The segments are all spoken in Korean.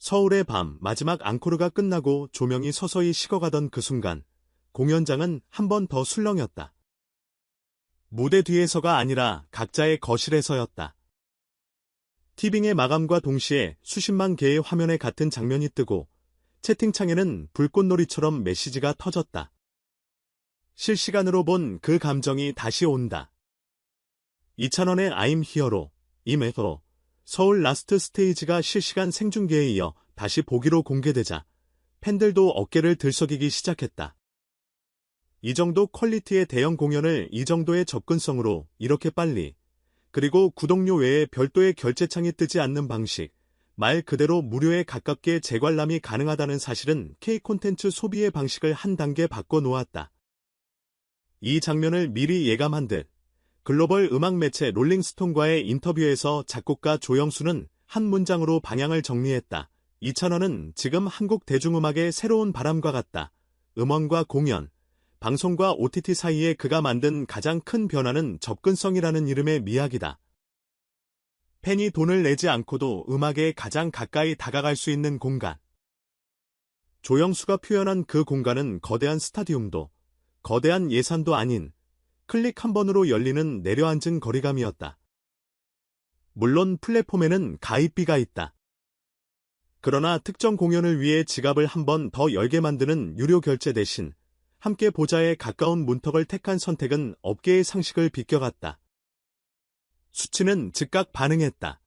서울의 밤 마지막 앙코르가 끝나고 조명이 서서히 식어가던 그 순간 공연장은 한 번 더 술렁였다. 무대 뒤에서가 아니라 각자의 거실에서였다. 티빙의 마감과 동시에 수십만 개의 화면에 같은 장면이 뜨고 채팅창에는 불꽃놀이처럼 메시지가 터졌다. 실시간으로 본 그 감정이 다시 온다. 이찬원의 I'm Here로, 임에서 서울 라스트 스테이지가 실시간 생중계에 이어 다시 보기로 공개되자 팬들도 어깨를 들썩이기 시작했다. 이 정도 퀄리티의 대형 공연을 이 정도의 접근성으로 이렇게 빨리, 그리고 구독료 외에 별도의 결제창이 뜨지 않는 방식, 말 그대로 무료에 가깝게 재관람이 가능하다는 사실은 K 콘텐츠 소비의 방식을 한 단계 바꿔놓았다. 이 장면을 미리 예감한 듯 글로벌 음악 매체 롤링스톤과의 인터뷰에서 작곡가 조영수는 한 문장으로 방향을 정리했다. 이찬원은 지금 한국 대중음악의 새로운 바람과 같다. 음원과 공연, 방송과 OTT 사이에 그가 만든 가장 큰 변화는 접근성이라는 이름의 미학이다. 팬이 돈을 내지 않고도 음악에 가장 가까이 다가갈 수 있는 공간. 조영수가 표현한 그 공간은 거대한 스타디움도, 거대한 예산도 아닌 클릭 한 번으로 열리는 내려앉은 거리감이었다. 물론 플랫폼에는 가입비가 있다. 그러나 특정 공연을 위해 지갑을 한 번 더 열게 만드는 유료 결제 대신 함께 보자에 가까운 문턱을 택한 선택은 업계의 상식을 비껴갔다. 수치는 즉각 반응했다.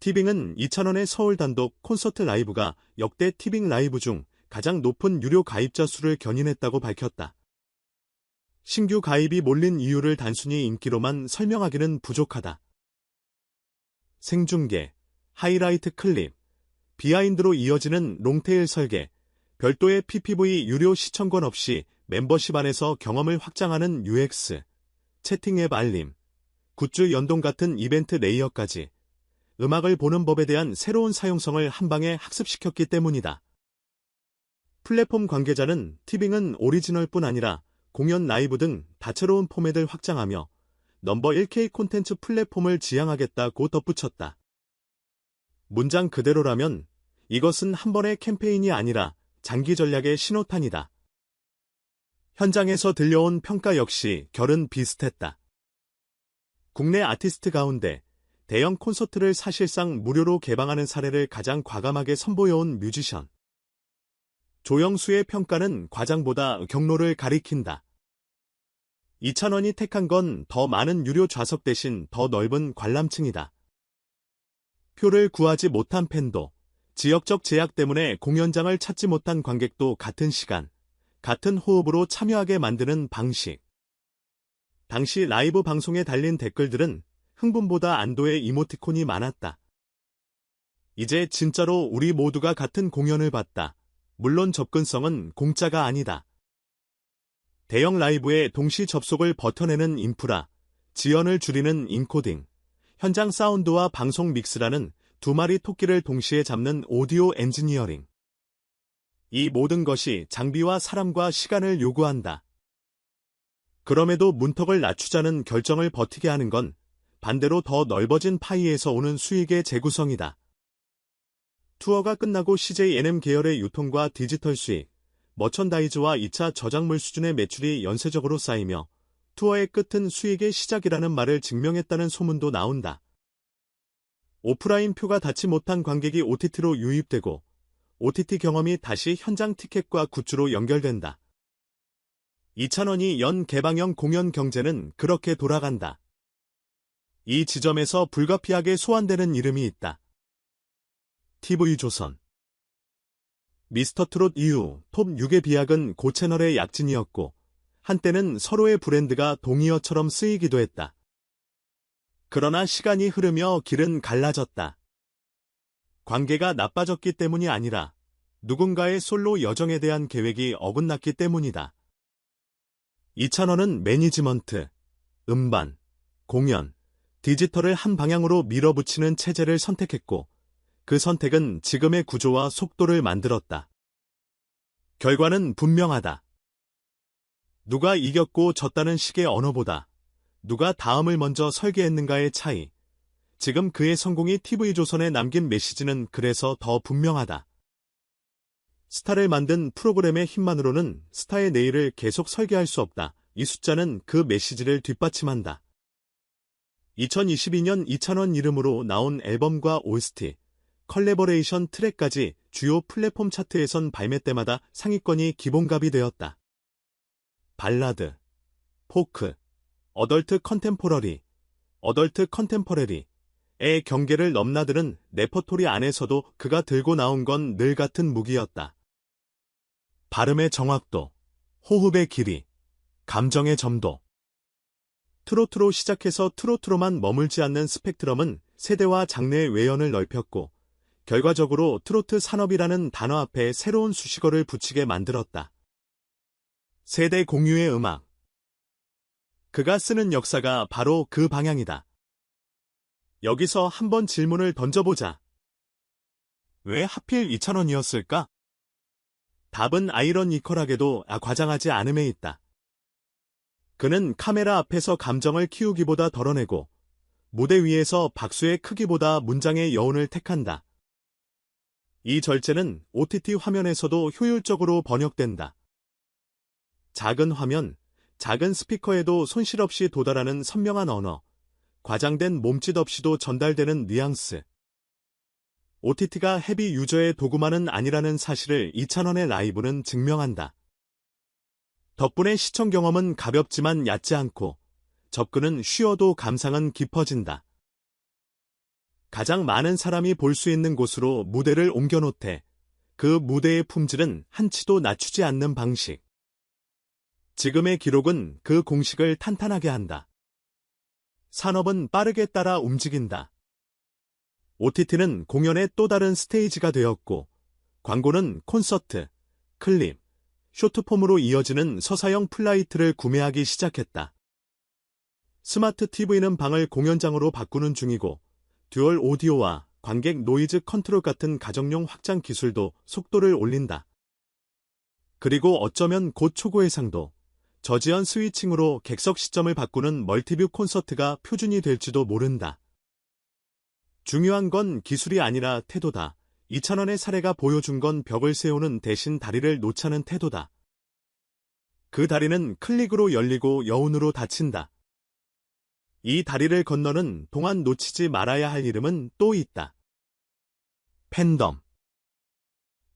티빙은 이찬원의 서울 단독 콘서트 라이브가 역대 티빙 라이브 중 가장 높은 유료 가입자 수를 견인했다고 밝혔다. 신규 가입이 몰린 이유를 단순히 인기로만 설명하기는 부족하다. 생중계, 하이라이트 클립, 비하인드로 이어지는 롱테일 설계, 별도의 PPV 유료 시청권 없이 멤버십 안에서 경험을 확장하는 UX, 채팅 앱 알림, 굿즈 연동 같은 이벤트 레이어까지 음악을 보는 법에 대한 새로운 사용성을 한 방에 학습시켰기 때문이다. 플랫폼 관계자는 티빙은 오리지널뿐 아니라 공연 라이브 등 다채로운 포맷을 확장하며 넘버 1K 콘텐츠 플랫폼을 지향하겠다고 덧붙였다. 문장 그대로라면 이것은 한 번의 캠페인이 아니라 장기 전략의 신호탄이다. 현장에서 들려온 평가 역시 결은 비슷했다. 국내 아티스트 가운데 대형 콘서트를 사실상 무료로 개방하는 사례를 가장 과감하게 선보여온 뮤지션. 조영수의 평가는 과장보다 경로를 가리킨다. 이찬원이 택한 건 더 많은 유료 좌석 대신 더 넓은 관람층이다. 표를 구하지 못한 팬도, 지역적 제약 때문에 공연장을 찾지 못한 관객도 같은 시간, 같은 호흡으로 참여하게 만드는 방식. 당시 라이브 방송에 달린 댓글들은 흥분보다 안도의 이모티콘이 많았다. 이제 진짜로 우리 모두가 같은 공연을 봤다. 물론 접근성은 공짜가 아니다. 대형 라이브의 동시 접속을 버텨내는 인프라, 지연을 줄이는 인코딩, 현장 사운드와 방송 믹스라는 두 마리 토끼를 동시에 잡는 오디오 엔지니어링. 이 모든 것이 장비와 사람과 시간을 요구한다. 그럼에도 문턱을 낮추자는 결정을 버티게 하는 건 반대로 더 넓어진 파이에서 오는 수익의 재구성이다. 투어가 끝나고 CJ NM 계열의 유통과 디지털 수익, 머천다이즈와 2차 저작물 수준의 매출이 연쇄적으로 쌓이며 투어의 끝은 수익의 시작이라는 말을 증명했다는 소문도 나온다. 오프라인 표가 닿지 못한 관객이 OTT로 유입되고 OTT 경험이 다시 현장 티켓과 굿즈로 연결된다. 이찬원이 연 개방형 공연 경제는 그렇게 돌아간다. 이 지점에서 불가피하게 소환되는 이름이 있다. TV조선. 미스터트롯 이후 톱 6의 비약은 고채널의 약진이었고 한때는 서로의 브랜드가 동의어처럼 쓰이기도 했다. 그러나 시간이 흐르며 길은 갈라졌다. 관계가 나빠졌기 때문이 아니라 누군가의 솔로 여정에 대한 계획이 어긋났기 때문이다. 이찬원은 매니지먼트, 음반, 공연, 디지털을 한 방향으로 밀어붙이는 체제를 선택했고 그 선택은 지금의 구조와 속도를 만들었다. 결과는 분명하다. 누가 이겼고 졌다는 식의 언어보다 누가 다음을 먼저 설계했는가의 차이, 지금 그의 성공이 TV조선에 남긴 메시지는 그래서 더 분명하다. 스타를 만든 프로그램의 힘만으로는 스타의 내일을 계속 설계할 수 없다. 이 숫자는 그 메시지를 뒷받침한다. 2022년 이찬원 이름으로 나온 앨범과 OST, 컬래버레이션 트랙까지 주요 플랫폼 차트에선 발매 때마다 상위권이 기본값이 되었다. 발라드, 포크, 어덜트 컨템포러리, 의 경계를 넘나드는 레퍼토리 안에서도 그가 들고 나온 건 늘 같은 무기였다. 발음의 정확도, 호흡의 길이, 감정의 점도. 트로트로 시작해서 트로트로만 머물지 않는 스펙트럼은 세대와 장르의 외연을 넓혔고 결과적으로 트로트 산업이라는 단어 앞에 새로운 수식어를 붙이게 만들었다. 세대 공유의 음악. 그가 쓰는 역사가 바로 그 방향이다. 여기서 한번 질문을 던져보자. 왜 하필 이찬원이었을까? 답은 아이러니컬하게도 과장하지 않음에 있다. 그는 카메라 앞에서 감정을 키우기보다 덜어내고 무대 위에서 박수의 크기보다 문장의 여운을 택한다. 이 절제는 OTT 화면에서도 효율적으로 번역된다. 작은 화면, 작은 스피커에도 손실 없이 도달하는 선명한 언어, 과장된 몸짓 없이도 전달되는 뉘앙스. OTT가 헤비 유저의 도구만은 아니라는 사실을 이찬원의 라이브는 증명한다. 덕분에 시청 경험은 가볍지만 얕지 않고 접근은 쉬워도 감상은 깊어진다. 가장 많은 사람이 볼 수 있는 곳으로 무대를 옮겨놓되 그 무대의 품질은 한치도 낮추지 않는 방식. 지금의 기록은 그 공식을 탄탄하게 한다. 산업은 빠르게 따라 움직인다. OTT는 공연의 또 다른 스테이지가 되었고 광고는 콘서트, 클립, 쇼트폼으로 이어지는 서사형 플라이트를 구매하기 시작했다. 스마트 TV는 방을 공연장으로 바꾸는 중이고 듀얼 오디오와 관객 노이즈 컨트롤 같은 가정용 확장 기술도 속도를 올린다. 그리고 어쩌면 곧 초고해상도, 저지연 스위칭으로 객석 시점을 바꾸는 멀티뷰 콘서트가 표준이 될지도 모른다. 중요한 건 기술이 아니라 태도다. 이찬원의 사례가 보여준 건 벽을 세우는 대신 다리를 놓자는 태도다. 그 다리는 클릭으로 열리고 여운으로 닫힌다. 이 다리를 건너는 동안 놓치지 말아야 할 이름은 또 있다. 팬덤.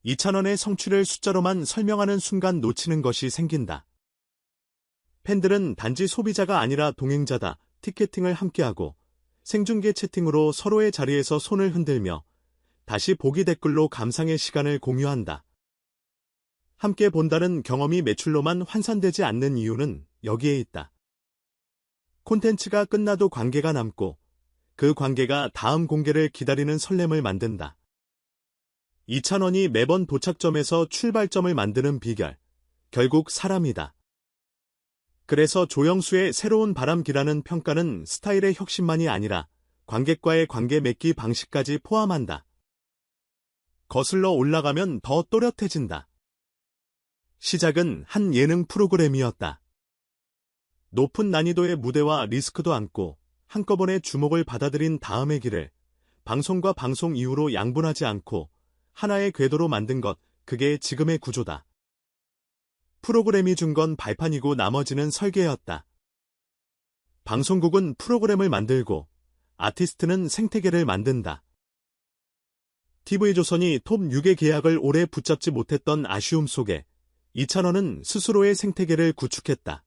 이찬원의 성취를 숫자로만 설명하는 순간 놓치는 것이 생긴다. 팬들은 단지 소비자가 아니라 동행자다. 티켓팅을 함께하고 생중계 채팅으로 서로의 자리에서 손을 흔들며 다시 보기 댓글로 감상의 시간을 공유한다. 함께 본다는 경험이 매출로만 환산되지 않는 이유는 여기에 있다. 콘텐츠가 끝나도 관계가 남고 그 관계가 다음 공개를 기다리는 설렘을 만든다. 이찬원이 매번 도착점에서 출발점을 만드는 비결, 결국 사람이다. 그래서 조영수의 새로운 바람기라는 평가는 스타일의 혁신만이 아니라 관객과의 관계 맺기 방식까지 포함한다. 거슬러 올라가면 더 또렷해진다. 시작은 한 예능 프로그램이었다. 높은 난이도의 무대와 리스크도 안고 한꺼번에 주목을 받아들인 다음의 길을 방송과 방송 이후로 양분하지 않고 하나의 궤도로 만든 것, 그게 지금의 구조다. 프로그램이 준 건 발판이고 나머지는 설계였다. 방송국은 프로그램을 만들고 아티스트는 생태계를 만든다. TV조선이 톱 6의 계약을 오래 붙잡지 못했던 아쉬움 속에 이찬원은 스스로의 생태계를 구축했다.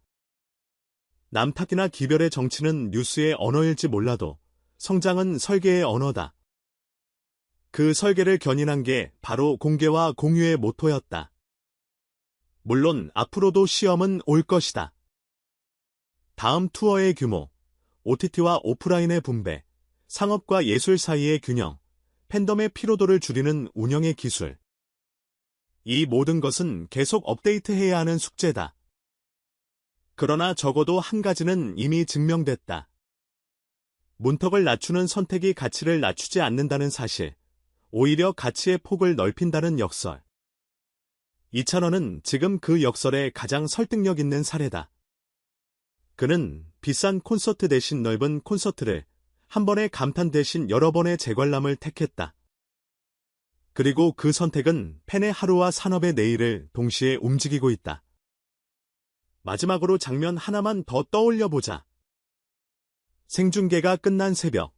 남탓이나 기별의 정치는 뉴스의 언어일지 몰라도 성장은 설계의 언어다. 그 설계를 견인한 게 바로 공개와 공유의 모토였다. 물론 앞으로도 시험은 올 것이다. 다음 투어의 규모, OTT와 오프라인의 분배, 상업과 예술 사이의 균형, 팬덤의 피로도를 줄이는 운영의 기술. 이 모든 것은 계속 업데이트해야 하는 숙제다. 그러나 적어도 한 가지는 이미 증명됐다. 문턱을 낮추는 선택이 가치를 낮추지 않는다는 사실, 오히려 가치의 폭을 넓힌다는 역설. 이찬원은 지금 그 역설의 가장 설득력 있는 사례다. 그는 비싼 콘서트 대신 넓은 콘서트를 한 번의 감탄 대신 여러 번의 재관람을 택했다. 그리고 그 선택은 팬의 하루와 산업의 내일을 동시에 움직이고 있다. 마지막으로 장면 하나만 더 떠올려 보자. 생중계가 끝난 새벽,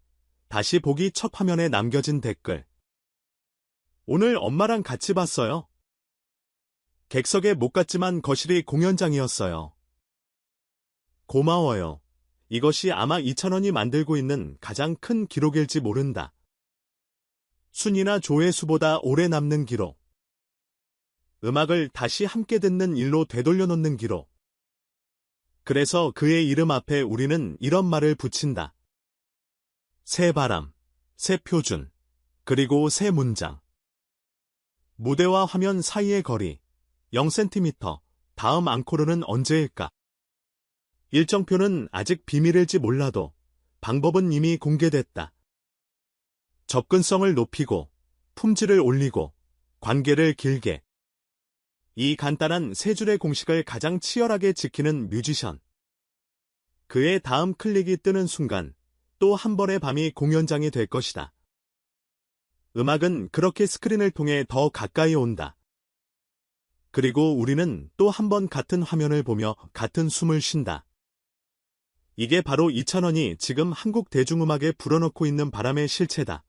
다시 보기 첫 화면에 남겨진 댓글. 오늘 엄마랑 같이 봤어요. 객석에 못 갔지만 거실이 공연장이었어요. 고마워요. 이것이 아마 2,000원이 만들고 있는 가장 큰 기록일지 모른다. 순위나 조회수보다 오래 남는 기록. 음악을 다시 함께 듣는 일로 되돌려놓는 기록. 그래서 그의 이름 앞에 우리는 이런 말을 붙인다. 새 바람, 새 표준, 그리고 새 문장. 무대와 화면 사이의 거리, 0cm, 다음 앙코르는 언제일까? 일정표는 아직 비밀일지 몰라도 방법은 이미 공개됐다. 접근성을 높이고, 품질을 올리고, 관계를 길게. 이 간단한 세 줄의 공식을 가장 치열하게 지키는 뮤지션. 그의 다음 클릭이 뜨는 순간 또 한 번의 밤이 공연장이 될 것이다. 음악은 그렇게 스크린을 통해 더 가까이 온다. 그리고 우리는 또 한 번 같은 화면을 보며 같은 숨을 쉰다. 이게 바로 2,000원이 지금 한국 대중음악에 불어넣고 있는 바람의 실체다.